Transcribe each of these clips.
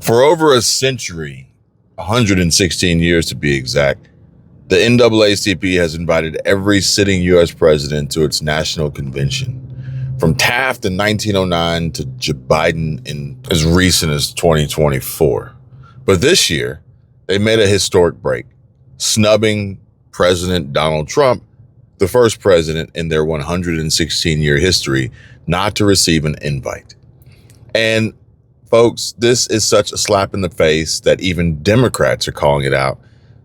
For over a century, 116 years to be exact, the NAACP has invited every sitting U.S. president to its national convention, from Taft in 1909 to Joe Biden in as recent as 2024. But this year, they made a historic break, snubbing President Donald Trump, the first president in their 116-year history not to receive an invite. And folks, this is such a slap in the face that even Democrats are calling it out,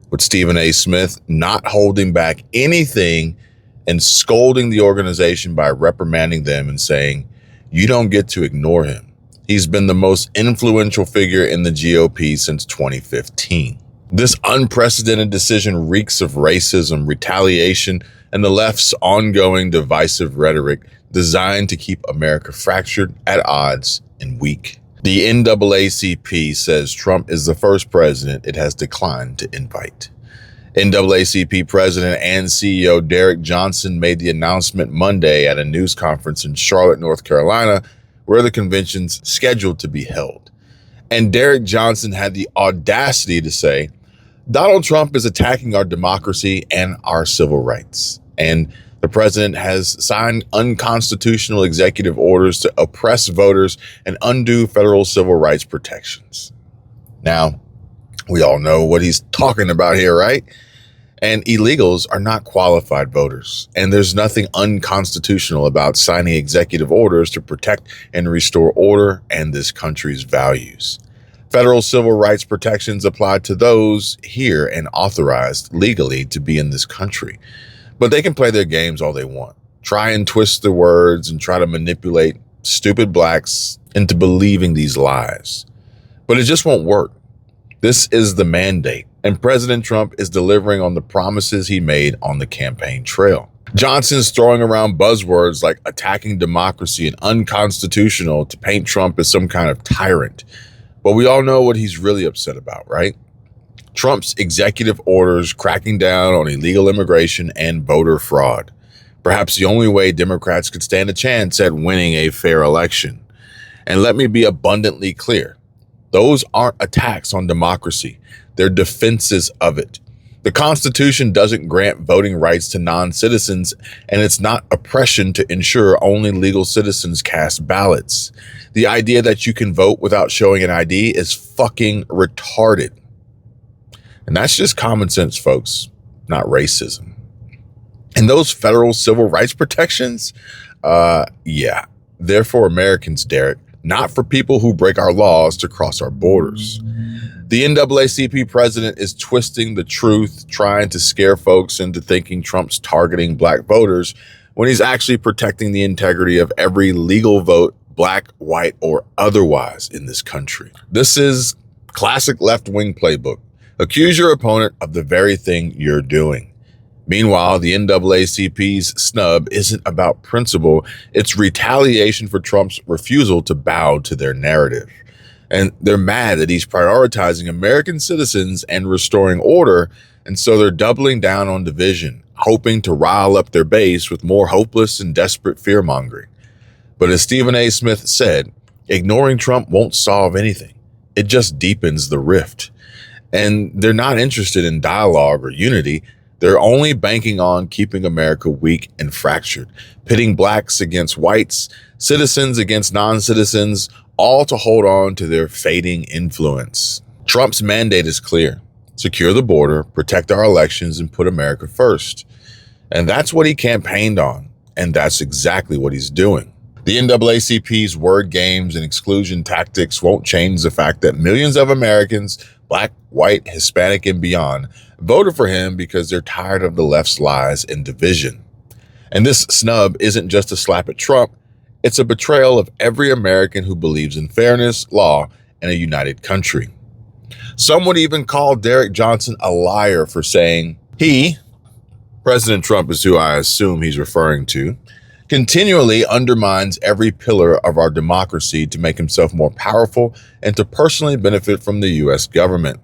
with Stephen A. Smith not holding back anything and scolding the organization by reprimanding them and saying, "You don't get to ignore him. He's been the most influential figure in the GOP since 2015. This unprecedented decision reeks of racism, retaliation, and the left's ongoing divisive rhetoric designed to keep America fractured, at odds, and weak. The NAACP says Trump is the first president it has declined to invite. NAACP President and CEO Derek Johnson made the announcement Monday at a news conference in Charlotte, North Carolina, where the convention's scheduled to be held. And Derek Johnson had the audacity to say, "Donald Trump is attacking our democracy and our civil rights. And the president has signed unconstitutional executive orders to oppress voters and undo federal civil rights protections." Now, we all know what he's talking about here, right? And illegals are not qualified voters. And there's nothing unconstitutional about signing executive orders to protect and restore order and this country's values. Federal civil rights protections apply to those here and authorized legally to be in this country. But they can play their games all they want, try and twist the words and try to manipulate stupid blacks into believing these lies. But it just won't work. This is the mandate, and President Trump is delivering on the promises he made on the campaign trail. Johnson's throwing around buzzwords like attacking democracy and unconstitutional to paint Trump as some kind of tyrant. But we all know what he's really upset about, right? Trump's executive orders cracking down on illegal immigration and voter fraud. Perhaps the only way Democrats could stand a chance at winning a fair election. And let me be abundantly clear. Those aren't attacks on democracy. They're defenses of it. The Constitution doesn't grant voting rights to non-citizens, and it's not oppression to ensure only legal citizens cast ballots. The idea that you can vote without showing an ID is fucking retarded. And that's just common sense, folks, not racism. And those federal civil rights protections, they're for Americans, Derek, not for people who break our laws to cross our borders. The NAACP president is twisting the truth, trying to scare folks into thinking Trump's targeting black voters when he's actually protecting the integrity of every legal vote, black, white, or otherwise in this country. This is classic left-wing playbook. Accuse your opponent of the very thing you're doing. Meanwhile, the NAACP's snub isn't about principle. It's retaliation for Trump's refusal to bow to their narrative. And they're mad that he's prioritizing American citizens and restoring order. And so they're doubling down on division, hoping to rile up their base with more hopeless and desperate fear-mongering. But as Stephen A. Smith said, ignoring Trump won't solve anything. It just deepens the rift. And they're not interested in dialogue or unity. They're only banking on keeping America weak and fractured, pitting blacks against whites, citizens against non-citizens, all to hold on to their fading influence. Trump's mandate is clear. Secure the border, protect our elections, and put America first. And that's what he campaigned on. And that's exactly what he's doing. The NAACP's word games and exclusion tactics won't change the fact that millions of Americans, black, white, Hispanic, and beyond, voted for him because they're tired of the left's lies and division. And this snub isn't just a slap at Trump. It's a betrayal of every American who believes in fairness, law, and a united country. Some would even call Derek Johnson a liar for saying he, President Trump is who I assume he's referring to, continually undermines every pillar of our democracy to make himself more powerful and to personally benefit from the U.S. government.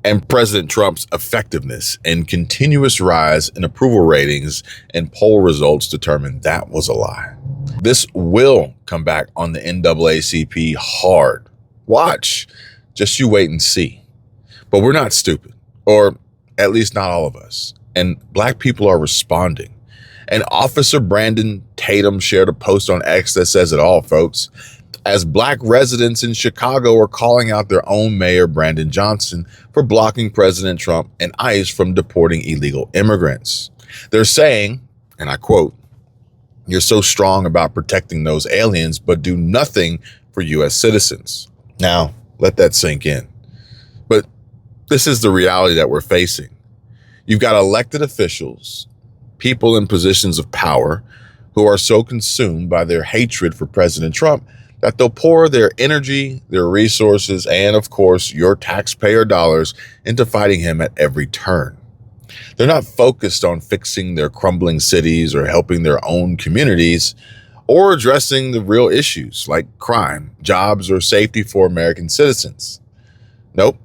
And President Trump's effectiveness and continuous rise in approval ratings and poll results determined that was a lie. This will come back on the NAACP hard. Watch. Just you wait and see. But we're not stupid, or at least not all of us. And Black people are responding. And Officer Brandon Tatum shared a post on X that says it all, folks. As Black residents in Chicago are calling out their own mayor, Brandon Johnson, for blocking President Trump and ICE from deporting illegal immigrants. They're saying, and I quote, "You're so strong about protecting those aliens, but do nothing for U.S. citizens." Now, let that sink in. But this is the reality that we're facing. You've got elected officials, people in positions of power, who are so consumed by their hatred for President Trump that they'll pour their energy, their resources, and of course, your taxpayer dollars into fighting him at every turn. They're not focused on fixing their crumbling cities or helping their own communities or addressing the real issues like crime, jobs, or safety for American citizens. Nope.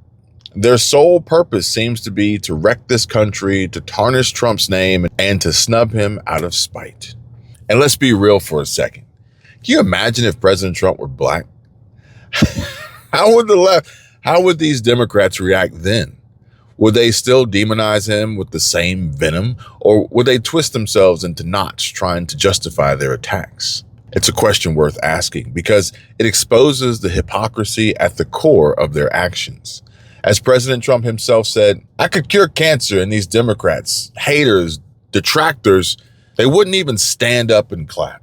Their sole purpose seems to be to wreck this country, to tarnish Trump's name, and to snub him out of spite. And let's be real for a second. Can you imagine if President Trump were Black? How would these Democrats react then? Would they still demonize him with the same venom, or would they twist themselves into knots trying to justify their attacks? It's a question worth asking because it exposes the hypocrisy at the core of their actions. As President Trump himself said, "I could cure cancer," and these Democrats, haters, detractors, they wouldn't even stand up and clap.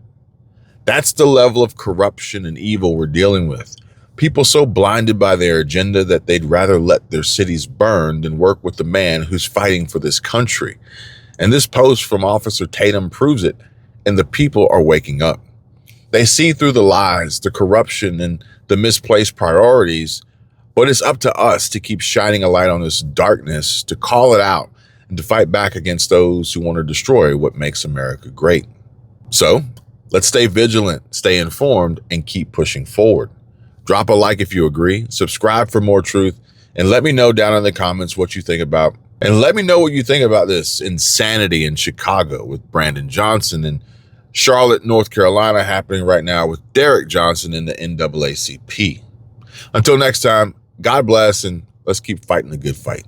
That's the level of corruption and evil we're dealing with. People so blinded by their agenda that they'd rather let their cities burn than work with the man who's fighting for this country. And this post from Officer Tatum proves it, and the people are waking up. They see through the lies, the corruption, and the misplaced priorities, but it's up to us to keep shining a light on this darkness, to call it out, and to fight back against those who want to destroy what makes America great. So, let's stay vigilant, stay informed, and keep pushing forward. Drop a like if you agree, subscribe for more truth, and let me know down in the comments what you think about. And let me know what you think about this insanity in Chicago with Brandon Johnson and Charlotte, North Carolina happening right now with Derek Johnson in the NAACP. Until next time, God bless, and let's keep fighting the good fight.